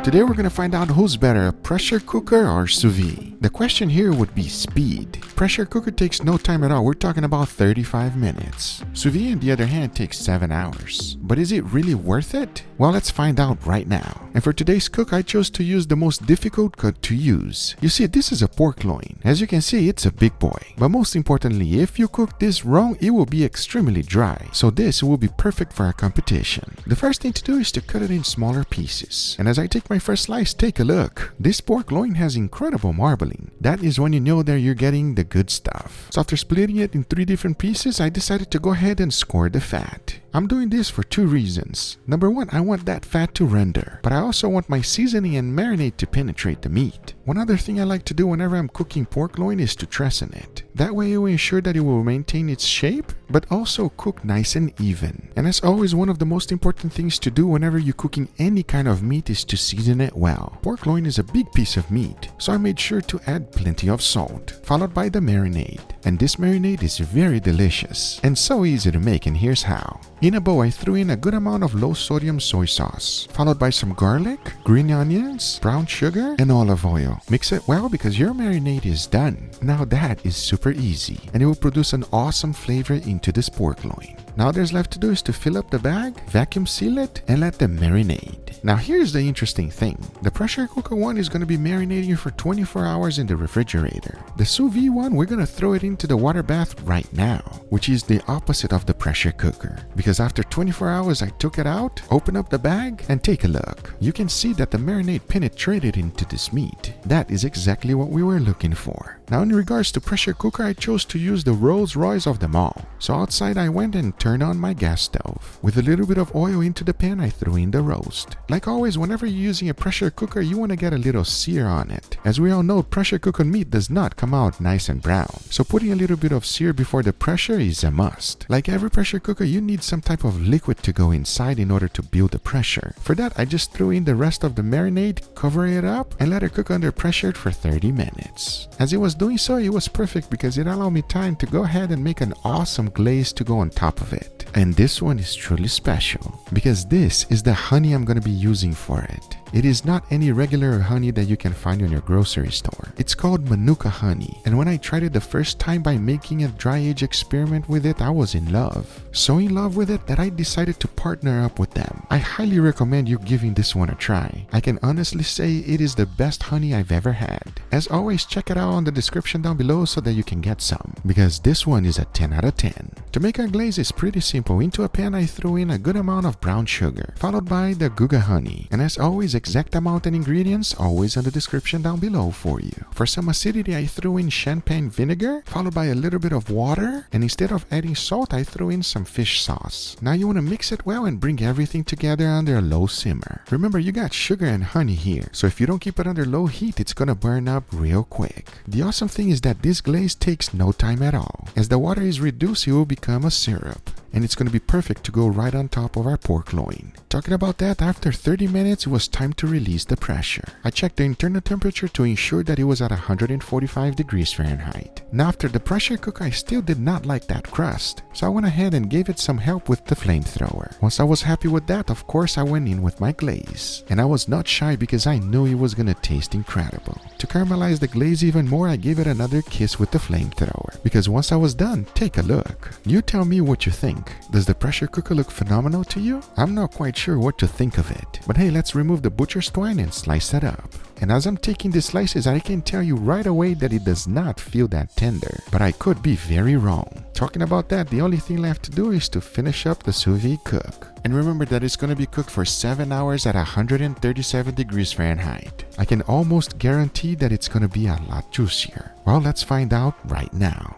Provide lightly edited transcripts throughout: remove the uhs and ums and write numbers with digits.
Today we're going to find out who's better, a pressure cooker or sous vide. The question here would be speed. Pressure cooker takes no time at all. We're talking about 35 minutes. Sous vide, on the other hand, takes 7 hours. But is it really worth it? Well, let's find out right now. And for today's cook, I chose to use the most difficult cut to use. You see, this is a pork loin. As you can see, it's a big boy. But most importantly, if you cook this wrong, it will be extremely dry. So this will be perfect for our competition. The first thing to do is to cut it in smaller pieces. And as I take my first slice, take a look. This pork loin has incredible marbling. That is when you know that you're getting the good stuff. So after splitting it in 3 different pieces, I decided to go ahead and score the fat. I'm doing this for 2 reasons. Number 1, I want that fat to render, but I also want my seasoning and marinade to penetrate the meat. One other thing I like to do whenever I'm cooking pork loin is to tresson it. That way it will ensure that it will maintain its shape, but also cook nice and even. And as always, one of the most important things to do whenever you're cooking any kind of meat is to season it well. Pork loin is a big piece of meat, so I made sure to add plenty of salt, followed by the marinade. And this marinade is very delicious and so easy to make, and here's how. In a bowl, I threw in a good amount of low-sodium soy sauce, followed by some garlic, green onions, brown sugar, and olive oil. Mix it well because your marinade is done. Now that is super easy, and it will produce an awesome flavor into this pork loin. Now all there's left to do is to fill up the bag, vacuum seal it, and let them marinade. Now here's the interesting thing. The pressure cooker one is going to be marinating for 24 hours in the refrigerator. The sous vide one, we're going to throw it into the water bath right now, which is the opposite of the pressure cooker. Because after 24 hours, I took it out, opened up the bag, and take a look. You can see that the marinade penetrated into this meat. That is exactly what we were looking for. Now in regards to pressure cooker, I chose to use the Rolls Royce of them all. So outside I went and turned on my gas stove. With a little bit of oil into the pan, I threw in the roast. Like always, whenever you're using a pressure cooker, you want to get a little sear on it. As we all know, pressure cooker meat does not come out nice and brown. So putting a little bit of sear before the pressure is a must. Like every pressure cooker, you need some type of liquid to go inside in order to build the pressure. For that, I just threw in the rest of the marinade, cover it up, and let it cook under pressure for 30 minutes. As it was doing so, it was perfect because it allowed me time to go ahead and make an awesome glaze to go on top of it. And this one is truly special because this is the honey I'm going to be using for it. It is not any regular honey that you can find in your grocery store. It's called Manuka honey, and when I tried it the first time by making a dry age experiment with it, I was in love. So in love with it that I decided to partner up with them. I highly recommend you giving this one a try. I can honestly say it is the best honey I've ever had. As always, check it out on the description down below so that you can get some, because this one is a 10 out of 10. To make our glaze is pretty simple. Into a pan, I threw in a good amount of brown sugar, followed by the Guga honey. And as always, exact amount and ingredients always in the description down below for you. For some acidity, I threw in champagne vinegar, followed by a little bit of water, and instead of adding salt, I threw in some fish sauce. Now you want to mix it well and bring everything together under a low simmer. Remember, you got sugar and honey here, so if you don't keep it under low heat, it's gonna burn up real quick. The awesome thing is that this glaze takes no time at all. As the water is reduced, it will become a syrup, and it's going to be perfect to go right on top of our pork loin. Talking about that, after 30 minutes, it was time to release the pressure. I checked the internal temperature to ensure that it was at 145 degrees Fahrenheit. Now after the pressure cook, I still did not like that crust, so I went ahead and gave it some help with the flamethrower. Once I was happy with that, of course I went in with my glaze. And I was not shy because I knew it was going to taste incredible. To caramelize the glaze even more, I gave it another kiss with the flamethrower. Because once I was done, take a look. You tell me what you think. Does the pressure cooker look phenomenal to you? I'm not quite sure what to think of it. But hey, let's remove the butcher's twine and slice it up. And as I'm taking the slices, I can tell you right away that it does not feel that tender. But I could be very wrong. Talking about that, the only thing left to do is to finish up the sous vide cook. And remember that it's going to be cooked for 7 hours at 137 degrees Fahrenheit. I can almost guarantee that it's going to be a lot juicier. Well, let's find out right now.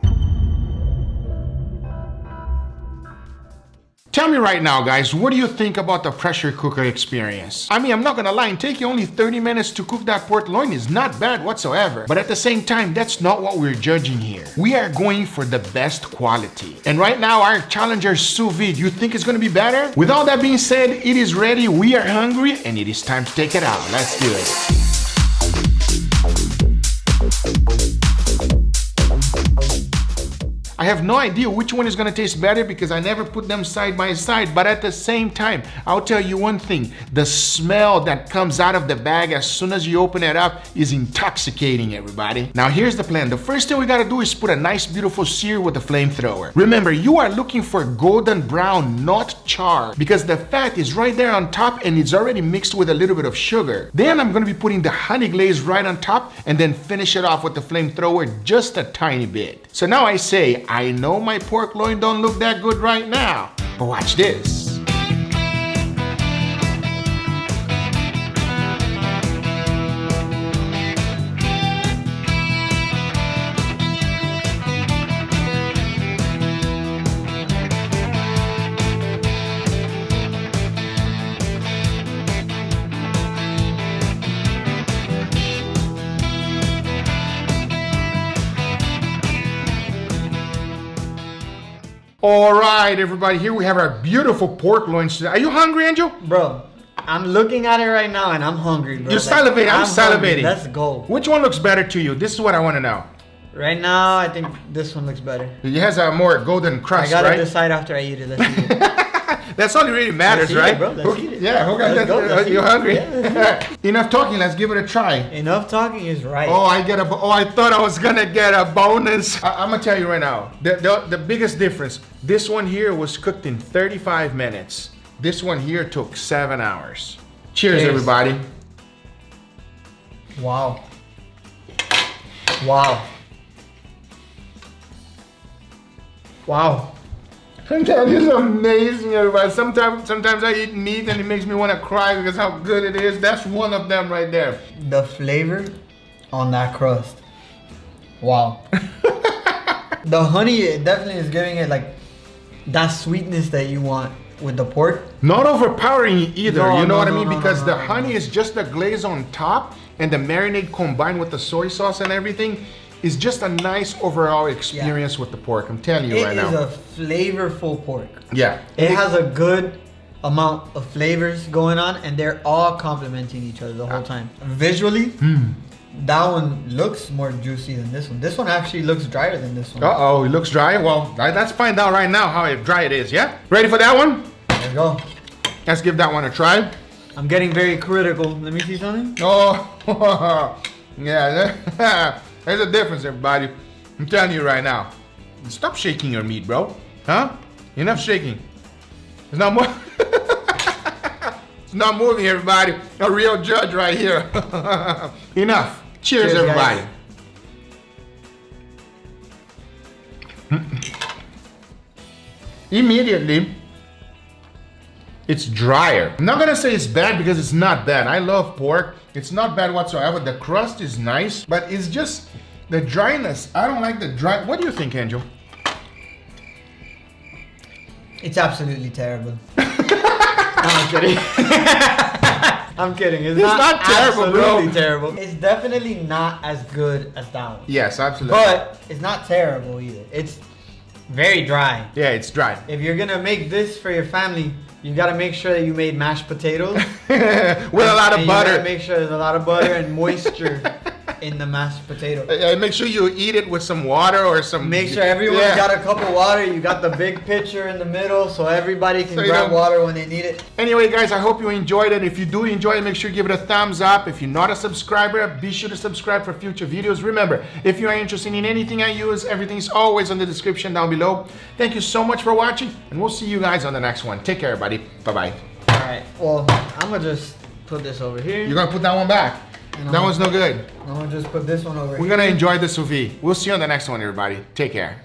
Tell me right now, guys, what do you think about the pressure cooker experience? I mean, I'm not gonna lie, and taking only 30 minutes to cook that pork loin is not bad whatsoever. But at the same time, that's not what we're judging here. We are going for the best quality. And right now, our challenger sous vide, you think it's gonna be better? With all that being said, it is ready, we are hungry, and it is time to take it out. Let's do it. I have no idea which one is gonna taste better because I never put them side by side, but at the same time, I'll tell you one thing, the smell that comes out of the bag as soon as you open it up is intoxicating, everybody. Now here's the plan. The first thing we gotta do is put a nice beautiful sear with the flamethrower. Remember, you are looking for golden brown, not char, because the fat is right there on top and it's already mixed with a little bit of sugar. Then I'm gonna be putting the honey glaze right on top and then finish it off with the flamethrower just a tiny bit. So now I say, I know my pork loin don't look that good right now, but watch this. All right, everybody, here we have our beautiful pork loins. Are you hungry, Angel? Bro, I'm looking at it right now and I'm hungry, bro. You're salivating, I'm salivating. Hungry. Let's go. Which one looks better to you? This is what I want to know. Right now, I think this one looks better. It has a more golden crust, I gotta right? decide after I eat it. Let's eat it. That's all that really matters, right? Bro. Let's eat it. Yeah, okay. Let's go. You hungry? Yeah. Enough talking, let's give it a try. Enough talking is right. Oh, I thought I was gonna get a bonus. I'm gonna tell you right now, the biggest difference, this one here was cooked in 35 minutes. This one here took 7 hours. Cheers, everybody. Wow. Wow. Wow. Sometimes it's amazing, everybody. Sometimes I eat meat and it makes me want to cry because how good it is. That's one of them right there. The flavor on that crust. Wow. The honey definitely is giving it like that sweetness that you want with the pork. Not overpowering it either, No, you know no, what I no, mean? no, Because no, the no, honey is just the glaze on top and the marinade combined with the soy sauce and everything is just a nice overall experience with the pork. I'm telling you right now. It is a flavorful pork. Yeah. It has a good amount of flavors going on and they're all complementing each other the whole time. Visually, that one looks more juicy than this one. This one actually looks drier than this one. Uh-oh, it looks dry? Well, let's find out right now how dry it is, yeah? Ready for that one? There we go. Let's give that one a try. I'm getting very critical. Let me see something. Oh, yeah, there's a difference, everybody. I'm telling you right now. Stop shaking your meat, bro. Huh? Enough shaking. It's not more. It's not moving, everybody. A real judge right here. Enough. Cheers, everybody. Immediately, it's drier. I'm not gonna say it's bad because it's not bad. I love pork. It's not bad whatsoever. The crust is nice, but it's just the dryness. I don't like the dry. What do you think, Angel? It's absolutely terrible. No, I'm kidding. I'm kidding. It's not terrible, absolutely bro. terrible. It's definitely not as good as that one. Yes, absolutely. But it's not terrible either. It's very dry. Yeah, it's dry. If you're gonna make this for your family, you gotta make sure that you made mashed potatoes with a lot of you butter. gotta make sure there's a lot of butter and moisture in the mashed potato. Make sure you eat it with some water or some. Make sure everyone's got a cup of water. You got the big pitcher in the middle so everybody can grab water when they need it. Anyway, guys, I hope you enjoyed it. If you do enjoy it, make sure you give it a thumbs up. If you're not a subscriber, be sure to subscribe for future videos. Remember, if you are interested in anything I use, everything is always in the description down below. Thank you so much for watching, and we'll see you guys on the next one. Take care, everybody. Bye-bye. All right. Well, I'm going to just put this over here. You're going to put that one back. That one's no good. I'm going to just put this one over here. We're going to enjoy the sous vide. We'll see you on the next one, everybody. Take care.